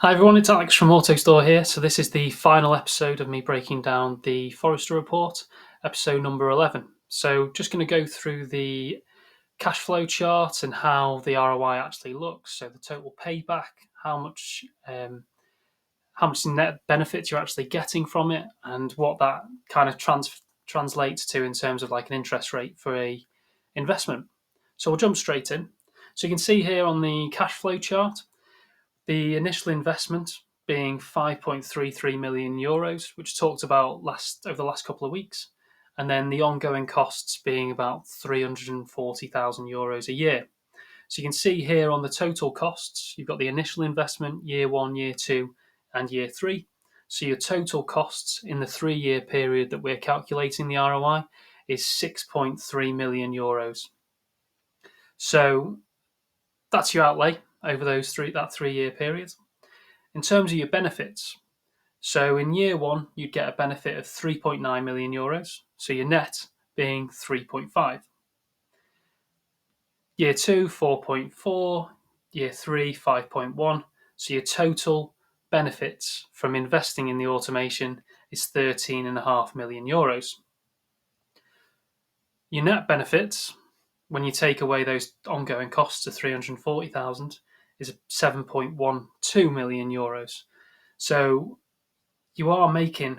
Hi everyone, it's Alex from AutoStore here. So this is the final episode of me breaking down the Forrester report, episode number 11. So just going to go through the cash flow chart and how the ROI actually looks. So the total payback, how much net benefits you're actually getting from it, and what that kind of translates to in terms of like an interest rate for a investment. So we'll jump straight in. So you can see here on the cash flow chart, the initial investment being 5.33 million euros, which talked about over the last couple of weeks, and then the ongoing costs being about 340,000 euros a year. So you can see here on the total costs, you've got the initial investment, year one, year two, and year three. So your total costs in the 3-year period that we're calculating the ROI is 6.3 million euros. So that's your outlay over that 3-year period. In terms of your benefits, so in year one, you'd get a benefit of 3.9 million euros. So your net being 3.5. Year two, 4.4. Year three, 5.1. So your total benefits from investing in the automation is 13.5 million euros. Your net benefits, when you take away those ongoing costs of 340,000, is 7.12 million euros. So you are making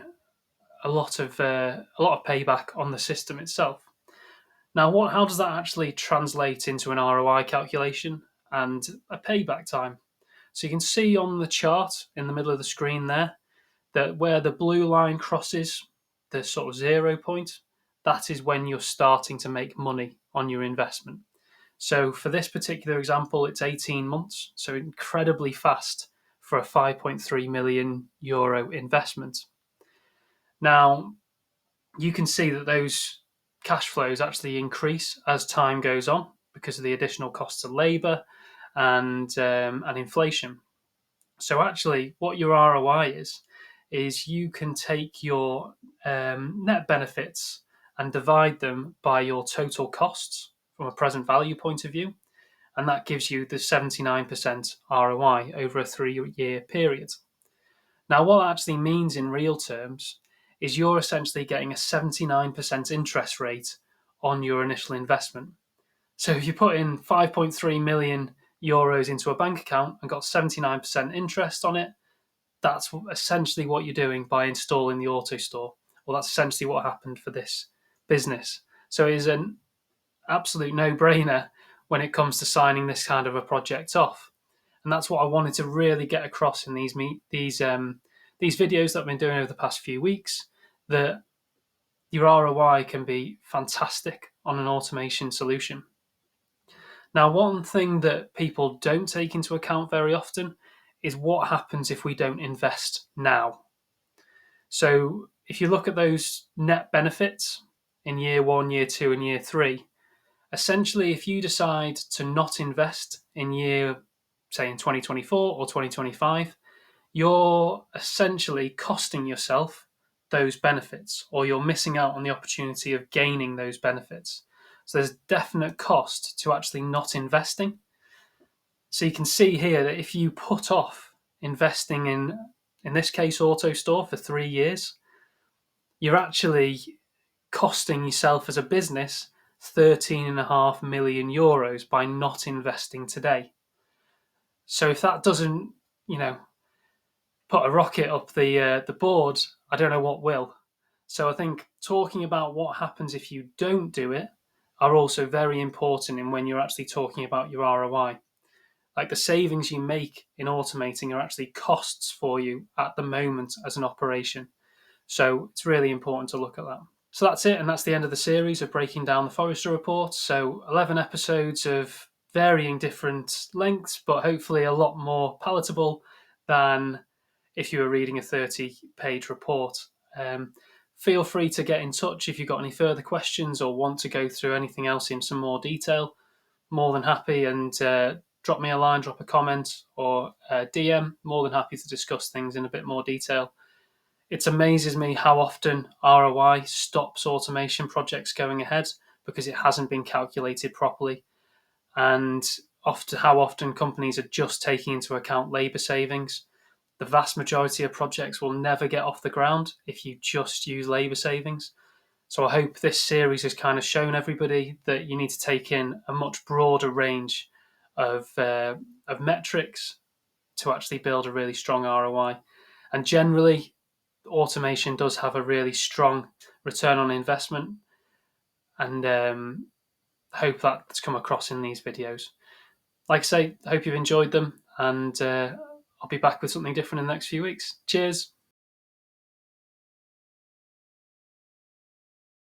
a lot of payback on the system itself. Now, how does that actually translate into an ROI calculation and a payback time? So you can see on the chart in the middle of the screen there that where the blue line crosses the sort of 0 point, that is when you're starting to make money on your investment. So for this particular example, it's 18 months, so incredibly fast for a 5.3 million euro investment. Now, you can see that those cash flows actually increase as time goes on because of the additional costs of labor and inflation. So actually, what your ROI is you can take your net benefits and divide them by your total costs from a present value point of view, and that gives you the 79% ROI over a 3-year period. Now, what that actually means in real terms is you're essentially getting a 79% interest rate on your initial investment. So if you put in 5.3 million euros into a bank account and got 79% interest on it, that's essentially what you're doing by installing the AutoStore. Well, that's essentially what happened for this business. So it is an absolute no-brainer when it comes to signing this kind of a project off. And that's what I wanted to really get across in these videos that I've been doing over the past few weeks, that your ROI can be fantastic on an automation solution. Now, one thing that people don't take into account very often is what happens if we don't invest now. So if you look at those net benefits in year one, year two, and year three, essentially, if you decide to not invest in say in 2024 or 2025, you're essentially costing yourself those benefits, or you're missing out on the opportunity of gaining those benefits. So there's definite cost to actually not investing. So you can see here that if you put off investing in this case, AutoStore for 3 years, you're actually costing yourself as a business 13.5 million euros by not investing today. So if that doesn't, put a rocket up the board, I don't know what will. So I think talking about what happens if you don't do it are also very important in when you're actually talking about your ROI. Like the savings you make in automating are actually costs for you at the moment as an operation. So it's really important to look at that. So that's it, and that's the end of the series of breaking down the Forrester report. So 11 episodes of varying different lengths, but hopefully a lot more palatable than if you were reading a 30-page report. Feel free to get in touch if you've got any further questions or want to go through anything else in some more detail. More than happy, and drop me a line, drop a comment, or a DM. More than happy to discuss things in a bit more detail. It amazes me how often ROI stops automation projects going ahead because it hasn't been calculated properly, and how often companies are just taking into account labor savings. the vast majority of projects will never get off the ground if you just use labour savings. So I hope this series has kind of shown everybody that you need to take in a much broader range of metrics to actually build a really strong ROI. And generally, automation does have a really strong return on investment, and hope that's come across in these videos. Like I say, I hope you've enjoyed them, and I'll be back with something different in the next few weeks. Cheers.